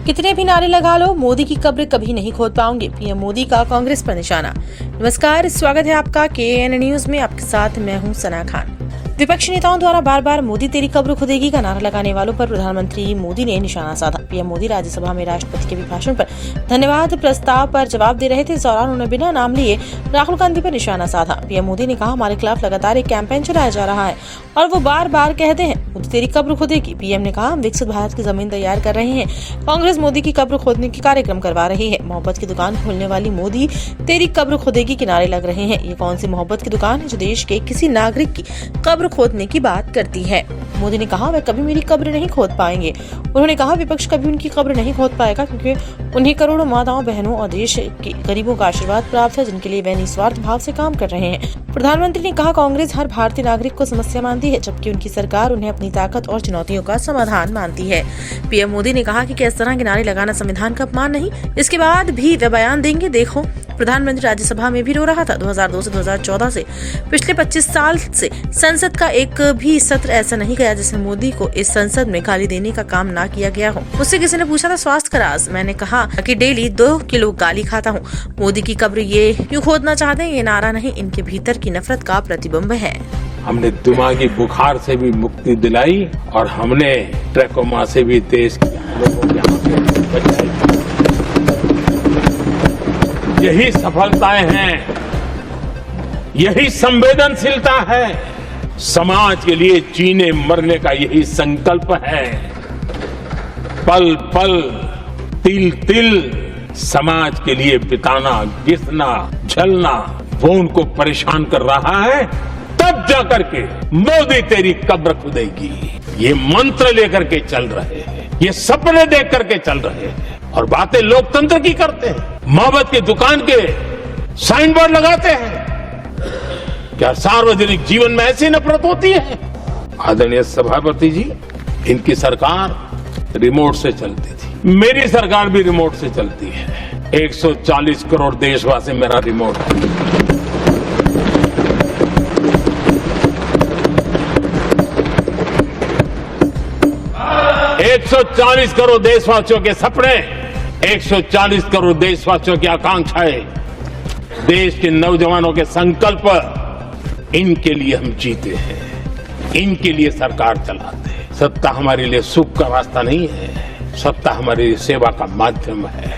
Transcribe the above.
कितने भी नारे लगा लो, मोदी की कब्र कभी नहीं खोद पाओगे, पीएम मोदी का कांग्रेस पर निशाना। नमस्कार, स्वागत है आपका केएन न्यूज में। आपके साथ मैं हूं सना खान। विपक्षी नेताओं द्वारा बार बार मोदी तेरी कब्र खुदेगी का नारा लगाने वालों पर प्रधानमंत्री मोदी ने निशाना साधा। पीएम मोदी राज्यसभा में राष्ट्रपति के अभिभाषण पर धन्यवाद प्रस्ताव पर जवाब दे रहे थे। इस दौरान उन्होंने बिना नाम लिए राहुल गांधी पर निशाना साधा। पीएम मोदी ने कहा, हमारे खिलाफ लगातार एक कैंपेन चलाया जा रहा है और वो बार बार कहते हैं मोदी तेरी कब्र खुदेगी। पीएम ने कहा, हम विकसित भारत की जमीन तैयार कर रहे हैं। कांग्रेस मोदी की कब्र खोदने के कार्यक्रम करवा रही है। मोहब्बत की दुकान खोलने वाली मोदी तेरी कब्र खुदेगी के नारे लग रहे हैं। ये कौन सी मोहब्बत की दुकान है जो देश के किसी नागरिक की कब्र खोदने की बात करती है। मोदी ने कहा, वे कभी मेरी कब्र नहीं खोद पाएंगे। उन्होंने कहा, विपक्ष कभी उनकी कब्र नहीं खोद पाएगा क्योंकि उन्हें करोड़ों माताओं, बहनों और देश के गरीबों का आशीर्वाद प्राप्त है, जिनके लिए वे निस्वार्थ भाव से काम कर रहे हैं। प्रधानमंत्री ने कहा, कांग्रेस हर भारतीय नागरिक को समस्या मानती है, जबकि उनकी सरकार उन्हें अपनी ताकत और चुनौतियों का समाधान मानती है। पीएम मोदी ने कहा कि इस तरह के नारे लगाना संविधान का अपमान नहीं। इसके बाद भी वे बयान देंगे। देखो, प्रधानमंत्री राज्यसभा में भी रो रहा था। 2002 से 2014 से पिछले 25 साल से संसद का एक भी सत्र ऐसा नहीं गया जिसमें मोदी को इस संसद में गाली देने का काम ना किया गया हो। मुझसे किसी ने पूछा था स्वास्थ्य का राज। मैंने कहा कि डेली 2 किलो गाली खाता हूँ। मोदी की कब्र ये क्यों खोदना चाहते हैं? ये नारा नहीं, इनके भीतर की नफरत का प्रतिबिंब है। हमने दिमागी बुखार से भी मुक्ति दिलाई और हमने ट्रैकोमा से भी देश के लोगों की आंखें बचाई। यही सफलताएं हैं, यही संवेदनशीलता है। समाज के लिए जीने मरने का यही संकल्प है। पल पल, तिल तिल समाज के लिए बिताना, घिसना, झलना, वो उनको परेशान कर रहा है। तब जाकर के मोदी तेरी कब्र खुदेगी, ये मंत्र लेकर के चल रहे हैं, ये सपने देख करके चल रहे हैं और बातें लोकतंत्र की करते हैं। मोहब्बत की दुकान के साइन बोर्ड लगाते हैं। क्या सार्वजनिक जीवन में ऐसी नफरत होती है? आदरणीय सभापति जी, इनकी सरकार रिमोट से चलती थी, मेरी सरकार भी रिमोट से चलती है। 140 करोड़ देशवासी मेरा रिमोट है। 140 करोड़ देशवासियों के सपने, 140 करोड़ देशवासियों की आकांक्षाएं, देश के नौजवानों के संकल्प, इनके लिए हम जीते हैं, इनके लिए सरकार चलाते हैं। सत्ता हमारे लिए सुख का रास्ता नहीं है, सत्ता हमारी सेवा का माध्यम है।